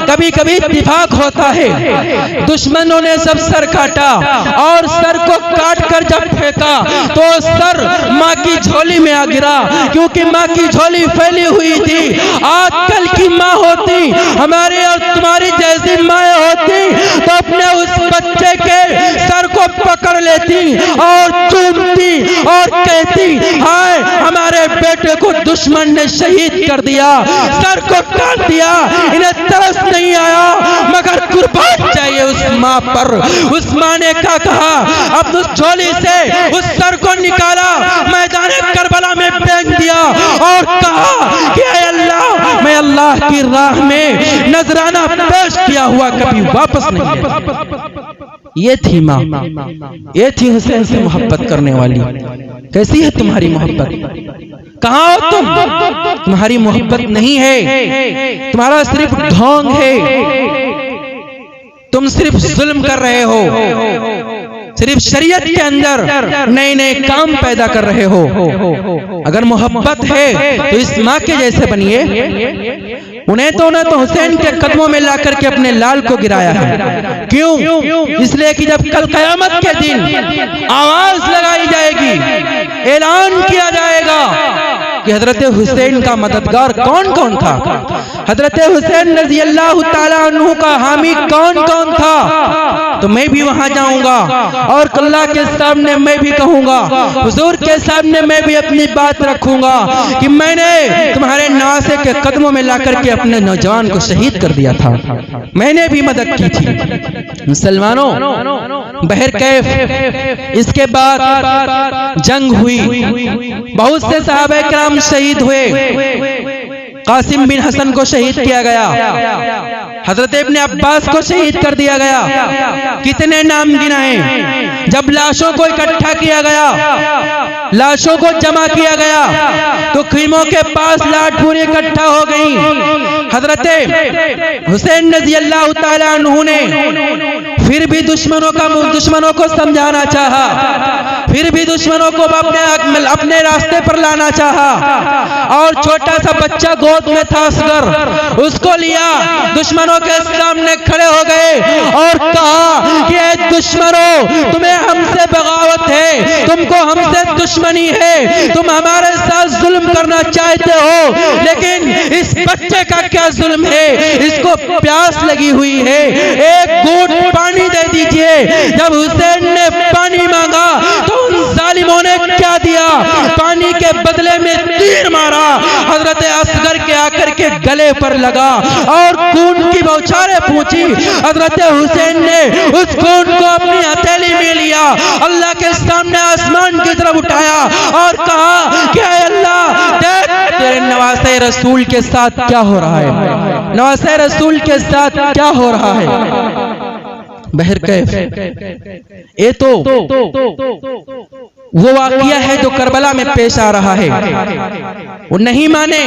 कभी कभी इत्तेफाक होता है, दुश्मनों ने सब सर काटा और सर को काट कर जब फेंका तो सर माँ की झोली में आ गिरा, क्योंकि माँ की झोली फैली हुई थी। आजकल की माँ होती, हमारी और तुम्हारी जैसी माँ होती तो अपने उस बच्चे के सर को पकड़ लेती और चूमती और कहती हाय हमारे बेटे को दुश्मन ने शहीद कर दिया, सर को काट दिया, इन्हें तरस नहीं आया मगर कुर्बान चाहिए उस माँ पर। उस माँ ने क्या कहा, अब उस झोली से उस सर को निकाला, मैदान करबला में फेंक दिया और कहा कि ऐ अल्लाह मैं अल्लाह की राह में नजराना पेश किया हुआ कभी वापस नहीं है। ये थी माँ, ये थी हुसैन से मोहब्बत करने वाली। कैसी है तुम्हारी मोहब्बत? कहाँ हो तुम? तुम्हारी मोहब्बत नहीं है, तुम्हारा सिर्फ ढोंग है, तुम सिर्फ जुल्म कर रहे हो, सिर्फ शरीयत के अंदर नए नए काम पैदा कर रहे हो। अगर मोहब्बत है तो इस माँ के जैसे बनिए। उन्हें तो हुसैन के कदमों में ला करके अपने लाल को गिराया है। क्यों? इसलिए कि जब कल कयामत के दिन आवाज लगाई जाएगी, ऐलान किया जाएगा कि हजरत हुसैन का मददगार कौन कौन था, हजरत हुसैन रज़ी अल्लाह ताला अन्हु का हामी कौन कौन था, तो मैं भी वहां जाऊंगा और अल्लाह के सामने मैं भी कहूंगा, हुजूर के सामने मैं भी अपनी बात रखूंगा कि मैंने तुम्हारे नासे के कदमों में ला करके अपने नौजवान को शहीद कर दिया था, मैंने भी मदद की थी। मुसलमानों बहर कैफ इसके बाद जंग हुई, बहुत से सहाबा किराम शहीद हुए। कासिम बिन हसन को शहीद किया गया, हजरत इब्ने अब्बास को शहीद कर दिया गया। कितने नाम गिनाए। जब लाशों को इकट्ठा किया गया, लाशों को जमा किया गया तो खीमों के पास लाट पूरी इकट्ठा हो गई। हजरत हुसैन रज़ी अल्लाह ताला अन्हु ने फिर भी दुश्मनों को समझाना चाहा, फिर भी दुश्मनों को अपने रास्ते पर लाना चाहा और छोटा सा बच्चा गोद में था असगर, उसको लिया, दुश्मनों के सामने खड़े हो गए और कहा कि ऐ दुश्मनों तुम्हें हमसे बगावत है, तुमको हमसे दुश्मनी है, तुम हमारे साथ जुल्म करना चाहते हो, लेकिन इस बच्चे का क्या जुल्म है, इसको प्यास लगी हुई है, एक घूंट पानी दे दीजिए। जब हुसैन ने पानी मांगा तो उन जालिमों ने क्या दिया, पानी के बदले में तीर मारा, हजरत असगर के आकर के गले पर लगा और खून की बौछारें पूछी। हजरत हुसैन ने उस खून को अपनी हथेली में लिया, अल्लाह के सामने आसमान की तरफ उठाया और कहा कि ऐ अल्लाह देख तेरे नवासे रसूल के साथ क्या हो रहा है, नवासे रसूल के साथ क्या हो रहा है। बहर कैफ ये तो वो वाक़िया है जो करबला में पेश आ रहा है। वो नहीं माने,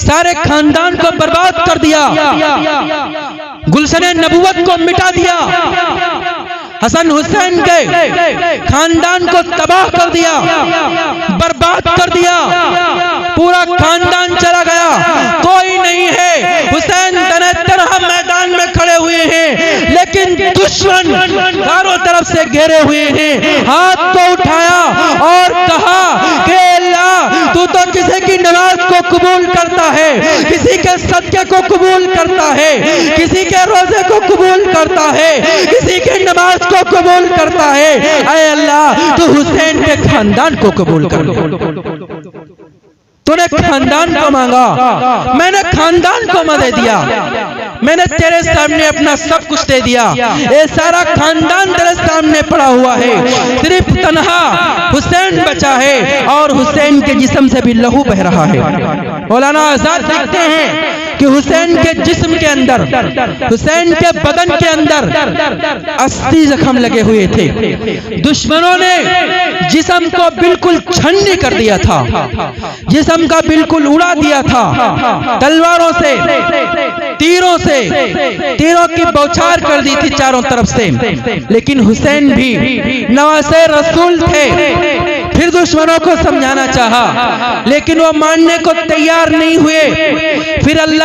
सारे खानदान को बर्बाद कर दिया, गुलशने नबुवत को मिटा दिया, हसन हुसैन के खानदान को तबाह कर दिया, बर्बाद कर दिया, पूरा खानदान चला गया, कोई नहीं है। हुसैन तने तरह मैदान में खड़े हुए हैं, लेकिन दुश्मन चारों तरफ से घेरे हुए हैं। हाथ तो उठाया और कहा कि अल्लाह तू तो किसी की नमाज को कबूल करता है, किसी के सदके को कबूल करता है, किसी के रोजे को कबूल करता है, किसी के नमाज को कबूल करता है। ऐ अल्लाह तू हुसैन के खानदान को कबूल कर। तूने खानदान को मांगा, मैंने खानदान को मदद दिया, मैंने तेरे सामने अपना सब कुछ दे दिया। ये सारा खानदान तेरे सामने पड़ा हुआ है, सिर्फ तन्हा हुसैन बचा है और हुसैन के जिस्म से भी लहू बह रहा है। मौलाना आजाद लिखते हैं कि हुसैन के जिस्म के अंदर, हुसैन के बदन के अंदर 80 जख्म लगे हुए थे। दुश्मनों ने जिस्म को बिल्कुल छन्नी कर दिया था, जिस्म का बिल्कुल उड़ा दिया था तलवारों से, तीरों से, तीरों की बौछार कर दी थी चारों तरफ से। लेकिन हुसैन भी नवासे रसूल थे। फिर दुश्मनों को समझाना चाहा, लेकिन वो मानने को तैयार नहीं हुए। फिर अल्लाह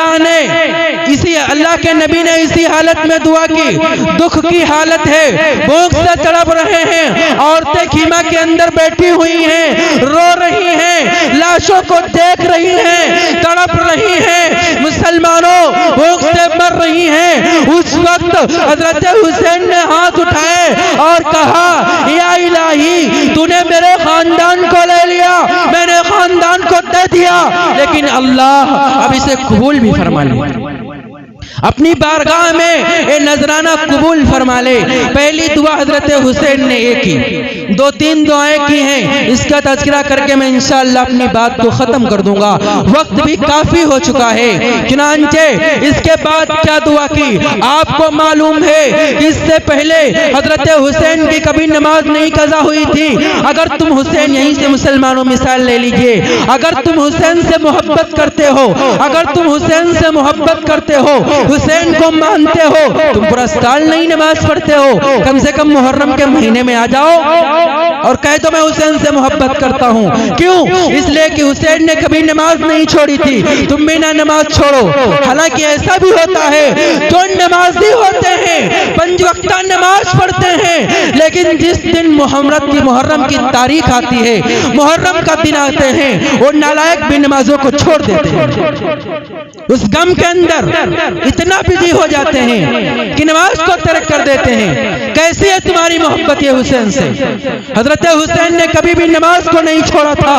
के नबी ने इसी हालत में दुआ की, दुख की हालत है, भूख से तड़प रहे हैं, औरतें खीमा के अंदर बैठी हुई हैं, रो रही हैं, लाशों को देख रही हैं, तड़प रही हैं, मुसलमानों भूख से मर रही हैं। उस वक्त हजरत हुसैन ने हाथ उठाए और कहा, या इलाही तूने मेरे खानदान को ले लिया, मैंने खानदान को दे दिया, लेकिन अल्लाह अब इसे कबूल भी फरमा ले, अपनी बारगाह में ये नजराना कबूल फरमा ले। पहली दुआ हजरत हुसैन ने एक की, 2-3 दुआएं की हैं, इसका तज़किरा करके मैं इंशाअल्लाह अपनी बात को खत्म कर दूंगा, वक्त भी काफी हो चुका है। चुनांचे इसके बाद क्या दुआ की आपको मालूम है कि इससे पहले हजरत हुसैन की कभी नमाज नहीं कज़ा हुई थी। अगर तुम हुसैन, यहीं से मुसलमानों मिसाल ले लीजिए, अगर तुम हुसैन से मोहब्बत करते हो, अगर तुम हुसैन से मोहब्बत करते हो, हुसैन को मानते हो, तुम पूरा साल नहीं नमाज पढ़ते हो, कम से कम मुहर्रम के महीने में आ जाओ और कह दो मैं हुसैन से मोहब्बत करता हूँ। क्यों? इसलिए कि हुसैन ने कभी नमाज नहीं छोड़ी थी, तुम भी ना नमाज छोड़ो। हालांकि ऐसा भी होता है जो नमाजी होते हैं, 5 वक्त नमाज पढ़ते हैं, लेकिन जिस दिन मुहर्रम की तारीख आती है, मुहर्रम का दिन आते हैं, वो नालायक भी नमाजों को छोड़ देते हैं। उस गम के अंदर इतना बिजी हो जाते हैं कि नमाज को तर्क कर देते हैं। कैसी है तुम्हारी मोहब्बत ये हुसैन से? हजरत हुसैन ने कभी भी नमाज को नहीं छोड़ा था,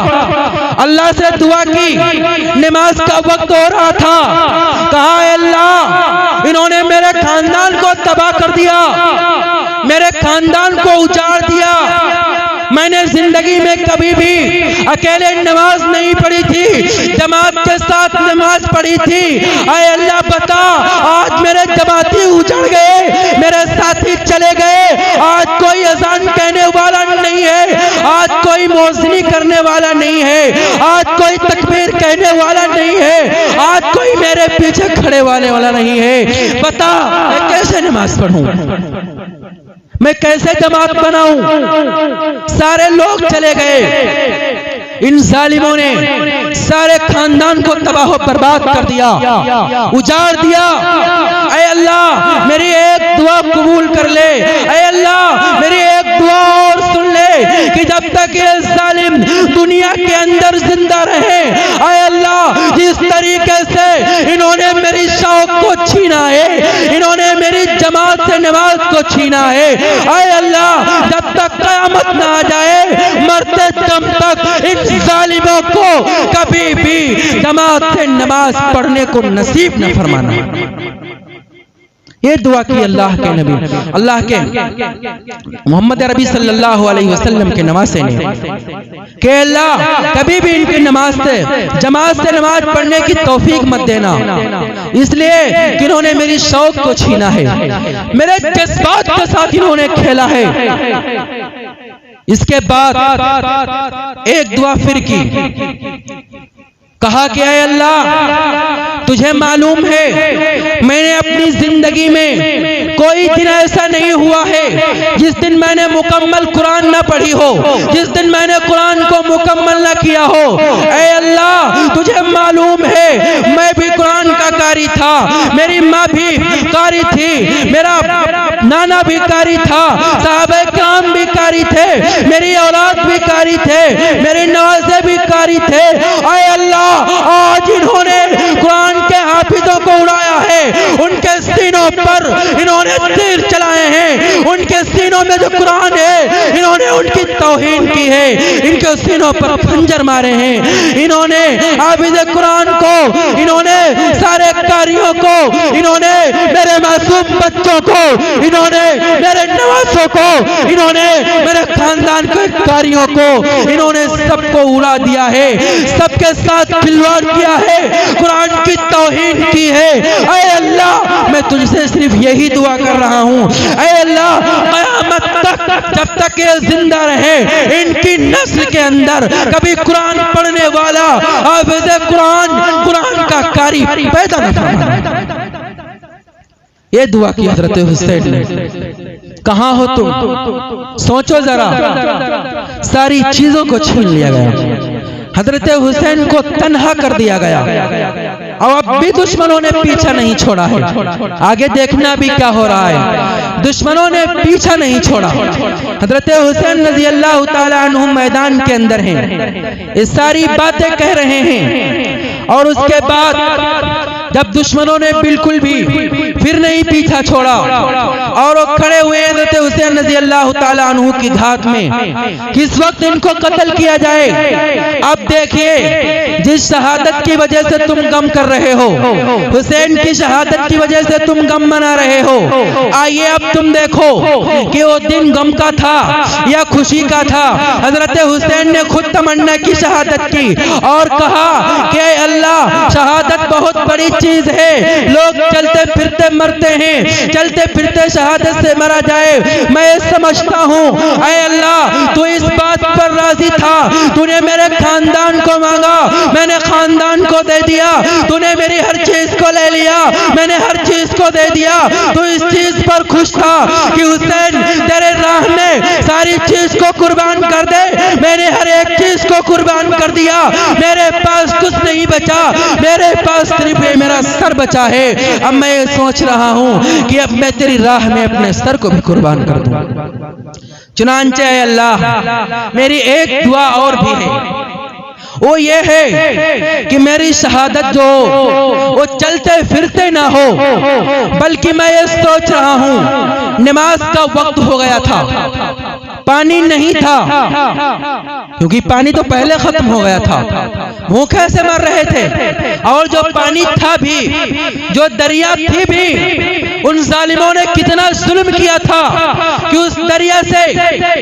अल्लाह से दुआ की, नमाज का वक्त हो रहा था, कहा अल्लाह इन्होंने मेरे खानदान को तबाह कर दिया, मेरे खानदान को उजाड़ दिया, मैंने जिंदगी में कभी भी अकेले नमाज नहीं पढ़ी थी, जमात के साथ नमाज पढ़ी थी। आए अल्लाह बता, आज मेरे जमाती उजड़ गए, मेरे साथी चले गए, आज कोई अजान कहने वाला नहीं है, आज कोई मौज़नी करने वाला नहीं है, आज कोई तकबीर कहने वाला नहीं है, आज कोई मेरे पीछे खड़े वाला नहीं है। बता मैं कैसे नमाज पढ़ूं, मैं कैसे जमात बनाऊं? सारे लोग चले गए, इन जालिमों ने सारे खानदान को तबाह बर्बाद कर दिया, उजाड़ दिया। ऐ अल्लाह मेरी एक दुआ कबूल कर ले, ऐ अल्लाह मेरी एक दुआ और सुन ले कि जब तक ये जालिम दुनिया के अंदर जिंदा रहे, ऐ अल्लाह जिस तरीके से इन्होंने मेरी शौक को छीना है, इन्होंने मेरी जमात से नमाज को छीना है, ऐ अल्लाह जब तक क़यामत ना आ जाए, मरते दम तक इन जालिमों को कभी भी जमात से नमाज पढ़ने को नसीब न फरमाना। ये दुआ की अल्लाह के नबी, अल्लाह के मोहम्मद अरबी सल्लल्लाहु अलैहि वसल्लम के नवासे ने कि अल्लाह कभी भी इनकी नमाज से, जमात से नमाज पढ़ने की तौफीक मत देना, इसलिए कि इन्होंने मेरी शौक को छीना है, मेरे जज्बात के साथ इन्होंने खेला है। इसके बाद एक दुआ फिर की, कहा कि ऐ अल्लाह तुझे मालूम है मैंने अपनी जिंदगी में कोई दिन ऐसा नहीं हुआ है जिस दिन मैंने मुकम्मल कुरान ना पढ़ी हो, जिस दिन मैंने कुरान को मुकम्मल ना किया हो। ऐ अल्लाह तुझे मालूम है मैं भी कुरान का कारी था, मेरी माँ भी कारी थी, मेरा नाना भिखारी था, साहबे किराम भिखारी थे, मेरी औलाद भिखारी थे, मेरे नवासे भिखारी थे। आए अल्लाह, आज इन्होंने कुरान के हाफिजों को उड़ाया है, उनके सीनों पर इन्होंने तीर चलाए हैं, उनके सीनों में जो कुरान है इन्होंने उनकी तौहीन की है, इनके सीनों पर खंजर मारे हैं। इन्होंने हाफिज कुरान को, इन्होंने सारे कारियों को, इन्होंने मेरे मासूम बच्चों को, इन्होंने मेरे नवासों को, इन्होंने मेरे खानदान के कारियों को, इन्होंने सबको उड़ा दिया है, सबके साथ खिलवाड़ किया है, कुरान की तौहीन की है। ऐ अल्लाह, मैं तुझसे सिर्फ यही दुआ कर रहा हूँ, ऐ अल्लाह, क़यामत तक जब तक ये जिंदा रहे, इनकी नस्ल के अंदर कभी कुरान पढ़ने वाला हाफिज़ कुरान, कुरान का कारी पैदा न फरमा। ये दुआ की हजरत हुसैन ने। कहाँ हो तुम? सोचो जरा, सारी चीजों को छीन लिया गया, हजरत हुसैन को तन्हा कर दिया गया, और अब भी दुश्मनों ने पीछा नहीं छोड़ा है। आगे देखना भी क्या हो रहा है, दुश्मनों ने पीछा नहीं छोड़ा। हजरत हुसैन रज़ी अल्लाह ताला अन्हु मैदान के अंदर हैं, ये सारी बातें कह रहे हैं, और उसके बाद जब दुश्मनों ने बिल्कुल भी फिर नहीं पीछा छोड़ा और वो खड़े हुए हज़रत हुसैन रज़ी अल्लाह ताला अन्हु की घात में, किस वक्त इनको कत्ल किया जाए। अब देखिए, जिस शहादत की वजह से तुम गम कर रहे हो, हुसैन की शहादत की वजह से तुम गम मना रहे हो, आइए अब तुम देखो कि वो दिन गम का था या खुशी का था। हजरत हुसैन ने खुद तमन्ना की शहादत की और कहा कि अल्लाह, शहादत बहुत बड़ी चीज है, लोग चलते फिरते मरते हैं, चलते फिरते शहादत से मरा जाए, मैं समझता हूँ ऐ अल्लाह, तू इस बात पर राजी था, तूने मेरे खानदान को मांगा, मैंने खानदान को दे दिया, तूने मेरी हर चीज को ले लिया, मैंने हर चीज को दे दिया, तू इस चीज पर खुश था कि हुसैन तेरे राह में सारी चीज को कुर्बान कर दे, मैंने हर एक चीज को कुर्बान कर दिया, मेरे पास कुछ नहीं बचा, मेरे पास सिर्फ मेरा सर बचा है। अब मैं ये सोच रहा हूँ कि अब मैं तेरी राह में अपने सर को भी कुर्बान कर दूं। चुनांचे अल्लाह, मेरी एक दुआ और भी है, वो ये है कि मेरी शहादत जो वो चलते फिरते ना हो, बल्कि मैं ये सोच रहा हूँ, नमाज का वक्त हो गया था, पानी नहीं था, क्योंकि पानी तो पहले खत्म हो गया था, भूखे से मर रहे थे, और जो पानी था भी, जो दरिया थी भी, उन जालिमों ने कितना जुल्म किया था कि उस दरिया से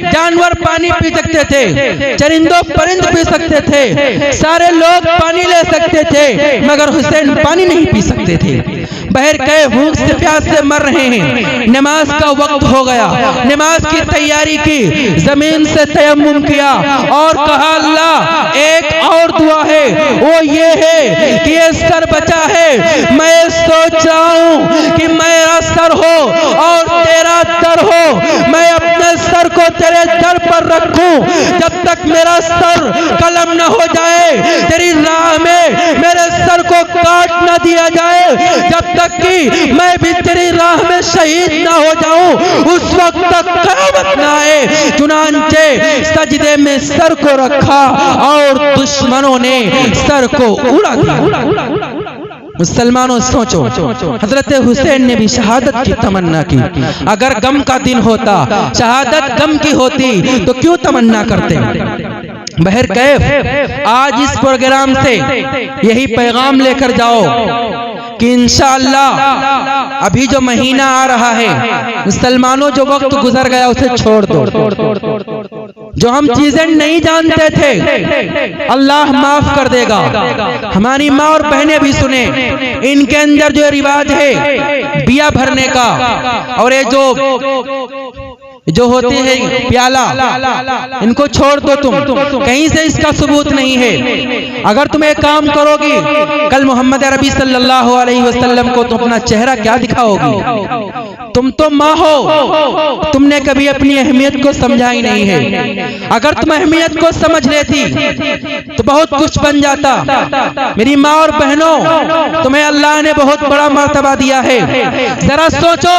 जानवर पानी पी सकते थे, चरिंदों परिंद पी सकते थे, सारे लोग पानी ले सकते थे, मगर हुसैन पानी नहीं पी सकते थे, बहर के भूख से प्यास से मर रहे हैं। नमाज का वक्त हो गया, नमाज की तैयारी की, जमीन से तयम्मुम किया और कहा अल्लाह, एक और दुआ है, वो ये है कि ये सर बचा है, मैं सोच रहा हूँ कि मेरा सर हो और तेरा दर हो, मैं अपने सर को तेरे दर पर रखूं, जब तक मेरा सर कलम न हो जाए, तेरी राह में मेरे सर को काट न दिया जाए, जब तक कि मैं भी तेरी राह में शहीद न हो जाऊं, उस वक्त तक क़यामत न आए। चुनांचे सजदे में सर को रखा और दुश्मनों ने सर को उड़ा दिया। मुसलमानों सोचो, हजरत हुसैन ने भी शहादत की तमन्ना की, अगर गम का दिन होता, शहादत गम की होती, तो क्यों तमन्ना करते। बहर कैफ, आज इस प्रोग्राम से यही पैगाम लेकर जाओ कि इंशाअल्लाह अभी जो महीना आ रहा है, मुसलमानों जो वक्त गुजर गया उसे छोड़ दो, जो हम चीजें नहीं जानते थे अल्लाह माफ कर देगा। हमारी माँ और बहनें भी सुने, इनके अंदर जो रिवाज है बिया भरने का, और ये जो होते हैं प्याला, इनको छोड़ दो तुम, कहीं से इसका सबूत नहीं है। अगर तुम एक काम करोगी, कल मोहम्मद अरबी सल्लल्लाहु अलैहि वसल्लम को तुम अपना चेहरा क्या दिखाओगी। तुम तो माँ हो, तुमने कभी अपनी अहमियत को समझा ही नहीं है। अगर तुम अहमियत को समझ लेती तो बहुत कुछ बन जाता। मेरी माँ और बहनों, तुम्हें अल्लाह ने बहुत बड़ा मर्तबा दिया है। जरा सोचो,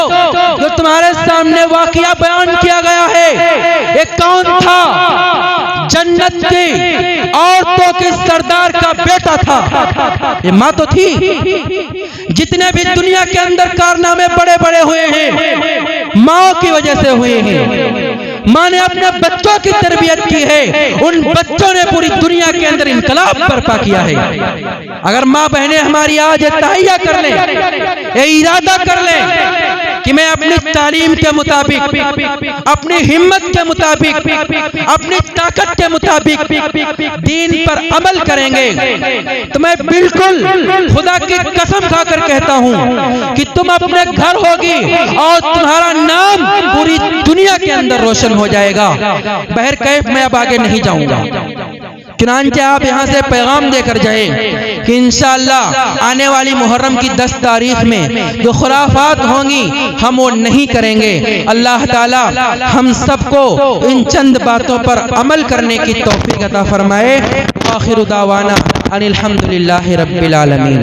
जो तुम्हारे सामने वाकया बयान किया गया है, एक कौन था? जन्नत की औरतों के सरदार का बेटा था। ये माँ तो थी। जितने भी दुनिया के अंदर कारनामे बड़े बड़े हुए हैं, माँ की वजह से हुए हैं। माँ ने अपने बच्चों की तरबियत की है, उन बच्चों ने पूरी दुनिया के अंदर इनकलाब बर्पा किया है। अगर माँ बहनें हमारी आज तहैया कर लें, ये इरादा कर लें कि मैं अपनी तालीम के मुताबिक, अपनी हिम्मत के मुताबिक, अपनी ताकत के मुताबिक दीन पर अमल करेंगे, तो मैं बिल्कुल खुदा की कसम खाकर कहता हूं कि तुम अपने घर होगी और तुम्हारा नाम पूरी दुनिया के अंदर रोशन हो जाएगा। बहर कैफ मैं अब आगे नहीं जाऊंगा, चुनांचे आप यहाँ से पैगाम देकर जाए कि इंशाअल्लाह आने वाली मुहर्रम की 10 तारीख में जो खुराफात होंगी हम वो नहीं करेंगे। अल्लाह ताला हम सबको इन चंद बातों पर अमल करने की तौफीक अता फरमाए। आखिर दावाना अनिल हम्दुलिल्लाहि रब्बिल आलमीन।